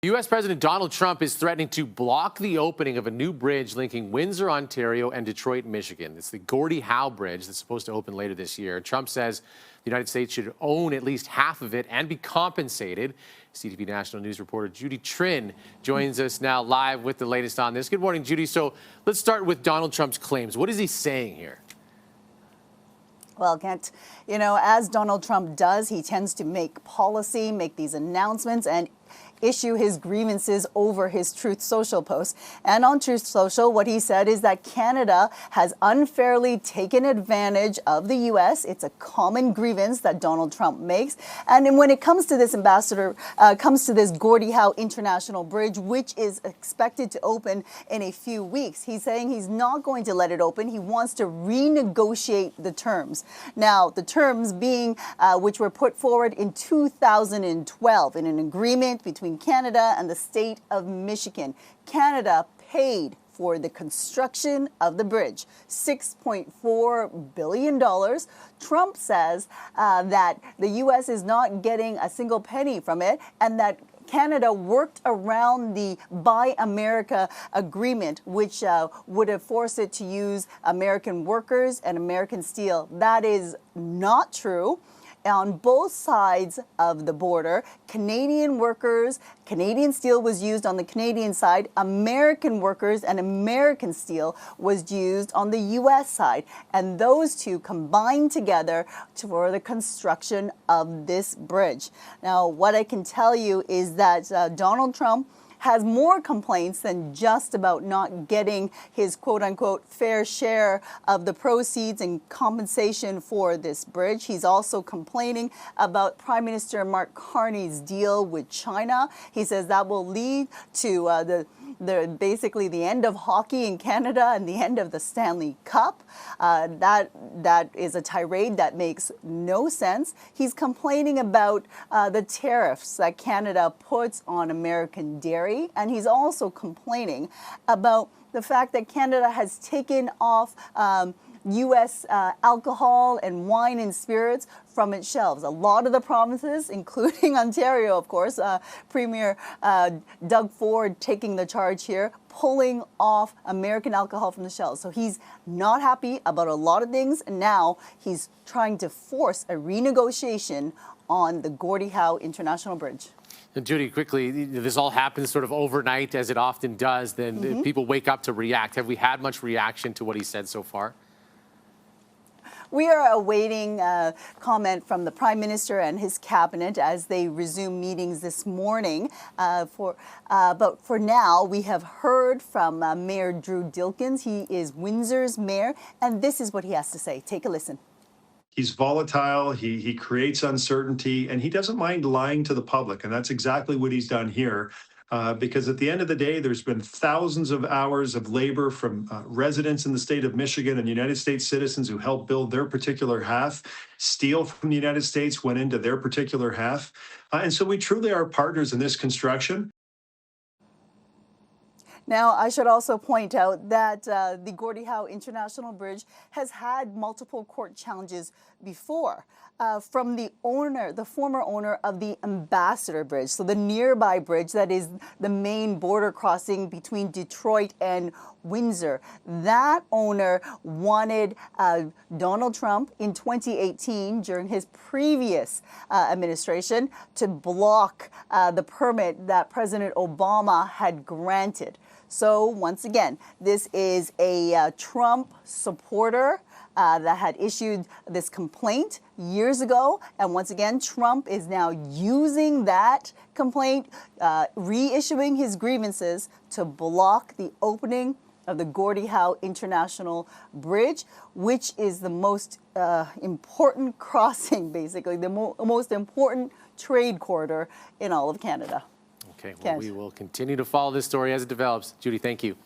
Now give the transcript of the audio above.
U.S. President Donald Trump is threatening to block the opening of a new bridge linking Windsor, Ontario and Detroit, Michigan. It's the Gordie Howe Bridge that's supposed to open later this year. Trump says the United States should own at least half of it and be compensated. CTV National News reporter Judy Trinh joins us now live with the latest on this. Good morning, Judy. So let's start with Donald Trump's claims. What is he saying here? Well, Kent, as Donald Trump does, he tends to make policy, make these announcements, and issue his grievances over his Truth Social post. And on Truth Social, what he said is that Canada has unfairly taken advantage of the U.S. It's a common grievance that Donald Trump makes. And when it comes to this comes to this Gordie Howe International Bridge, which is expected to open in a few weeks, he's saying he's not going to let it open. He wants to renegotiate the terms. Now, the terms being which were put forward in 2012 in an agreement between Canada and the state of Michigan. Canada paid for the construction of the bridge, $6.4 billion. Trump says that the U.S. is not getting a single penny from it and that Canada worked around the Buy America agreement, which would have forced it to use American workers and American steel. That is not true. On both sides of the border, Canadian workers, Canadian steel was used on the Canadian side, American workers and American steel was used on the U.S. side. And those two combined together for the construction of this bridge. Now, what I can tell you is that Donald Trump has more complaints than just about not getting his quote-unquote fair share of the proceeds and compensation for this bridge. He's also complaining about Prime Minister Mark Carney's deal with China. He says that will lead to basically the end of hockey in Canada and the end of the Stanley Cup. That is a tirade that makes no sense. He's complaining about the tariffs that Canada puts on American dairy. And he's also complaining about the fact that Canada has taken off U.S. alcohol and wine and spirits from its shelves. A lot of the provinces, including Ontario, of course, Premier Doug Ford taking the charge here, pulling off American alcohol from the shelves. So he's not happy about a lot of things, and now he's trying to force a renegotiation on the Gordie Howe International Bridge. And Judy, quickly, this all happens sort of overnight, as it often does. Then people wake up to react. Have we had much reaction to what he said so far? We are awaiting comment from the Prime Minister and his cabinet as they resume meetings this morning. But for now, we have heard from Mayor Drew Dilkens. He is Windsor's mayor, and this is what he has to say. Take a listen. He's volatile, he creates uncertainty, and he doesn't mind lying to the public. And that's exactly what he's done here. Because at the end of the day, there's been thousands of hours of labor from residents in the state of Michigan and United States citizens who helped build their particular half. Steel from the United States went into their particular half. And so we truly are partners in this construction. Now, I should also point out that the Gordie Howe International Bridge has had multiple court challenges before from the former owner of the Ambassador Bridge, so the nearby bridge that is the main border crossing between Detroit and Windsor. That owner wanted Donald Trump in 2018, during his previous administration, to block the permit that President Obama had granted. So once again, this is a Trump supporter that had issued this complaint years ago. And once again, Trump is now using that complaint, reissuing his grievances to block the opening of the Gordie Howe International Bridge, which is the most important crossing, basically, the most important trade corridor in all of Canada. Okay, well, we will continue to follow this story as it develops. Judy, thank you.